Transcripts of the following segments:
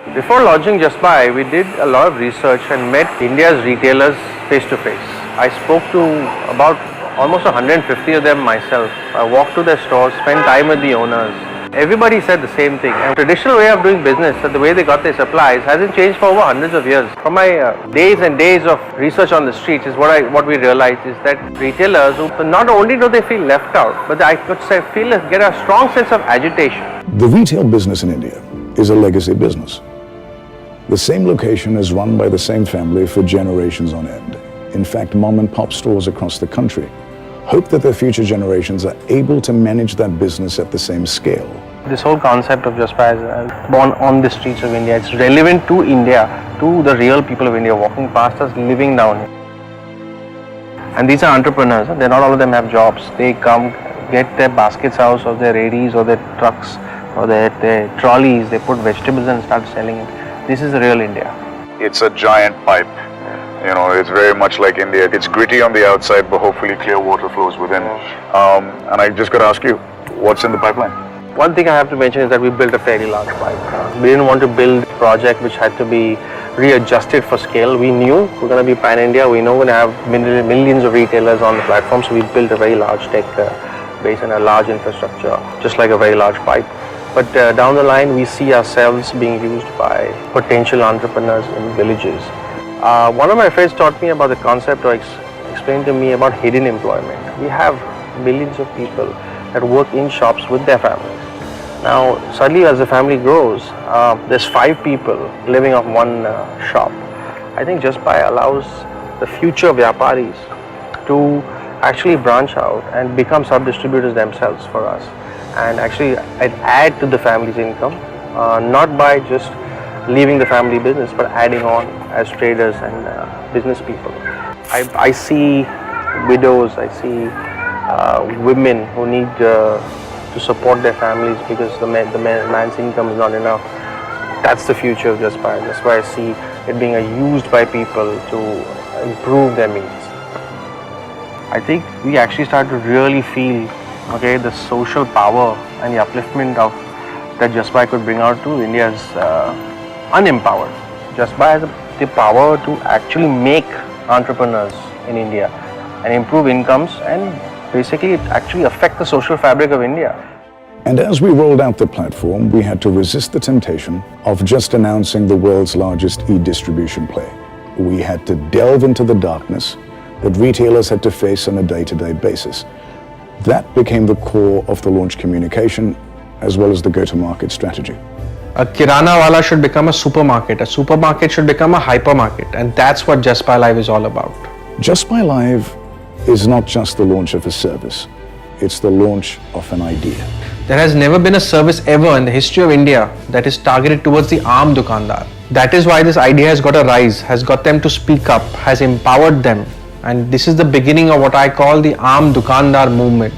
Before launching Just Buy, we did a lot of research and met India's retailers face to face. I spoke to about almost 150 of them myself. I walked to their stores, spent time with the owners. Everybody said the same thing. And traditional way of doing business, the way they got their supplies, hasn't changed for over hundreds of years. From my days and days of research on the streets, is what we realized is that retailers, who not only do they feel left out, but I could say get a strong sense of agitation. The retail business in India is a legacy business. The same location is run by the same family for generations on end. In fact, mom and pop stores across the country hope that their future generations are able to manage that business at the same scale. This whole concept of Just Buy is born on the streets of India. It's relevant to India, to the real people of India walking past us, living down here. And these are entrepreneurs. They're not all of them have jobs. They come, get their baskets out of their radies or their trucks or their trolleys. They put vegetables and start selling it. This is the real India. It's a giant pipe. You know, it's very much like India. It's gritty on the outside, but hopefully clear water flows within. And I just got to ask you, what's in the pipeline? One thing I have to mention is that we built a fairly large pipe. We didn't want to build a project which had to be readjusted for scale. We knew we're going to be pan-India. We know we're going to have millions of retailers on the platform. So we built a very large tech base and a large infrastructure, just like a very large pipe. But down the line, we see ourselves being used by potential entrepreneurs in villages. One of my friends taught me about the concept, or explained to me about hidden employment. We have millions of people that work in shops with their families. Now, suddenly as the family grows, there's 5 people living off one shop. I think Just Buy allows the future Vyaparis to actually branch out and become sub-distributors themselves for us, and actually add to the family's income, not by just leaving the family business, but adding on as traders and business people. I see widows, I see women who need to support their families because the man's income is not enough. That's the future of Just Buy. That's why I see it being used by people to improve their means. I think we actually start to really feel the social power and the upliftment of that Just Buy could bring out to India's unempowered. Just Buy has the power to actually make entrepreneurs in India and improve incomes, and basically it actually affect the social fabric of India. And as we rolled out the platform, we had to resist the temptation of just announcing the world's largest e-distribution play. We had to delve into the darkness that retailers had to face on a day-to-day basis. That became the core of the launch communication as well as the go-to-market strategy. A Kirana wala should become a supermarket should become a hypermarket, and that's what Just Buy Live is all about. Just Buy Live is not just the launch of a service, it's the launch of an idea. There has never been a service ever in the history of India that is targeted towards the Aam Dukandar. That is why this idea has got a rise, has got them to speak up, has empowered them, and this is the beginning of what I call the Aam Dukandar movement.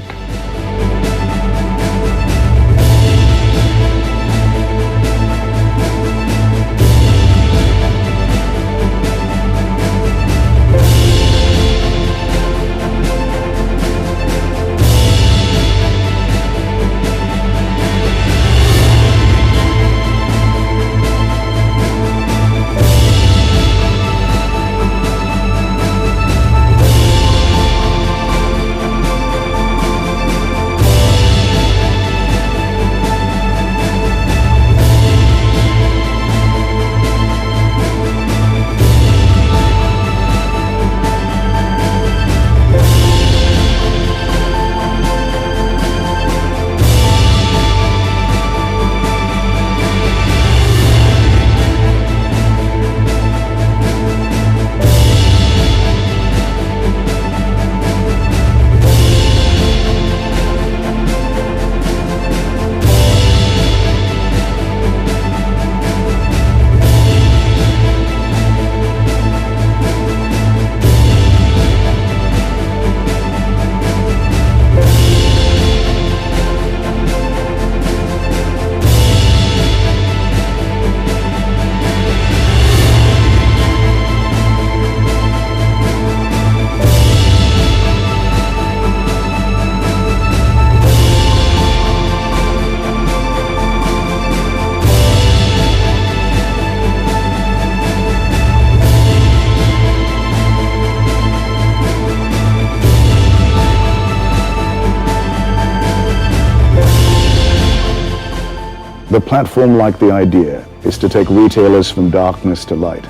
The platform, like the idea, is to take retailers from darkness to light.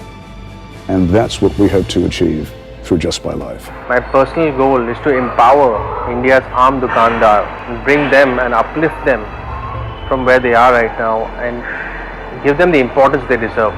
And that's what we hope to achieve through Just Buy Live. My personal goal is to empower India's armed dukandar, and bring them and uplift them from where they are right now and give them the importance they deserve.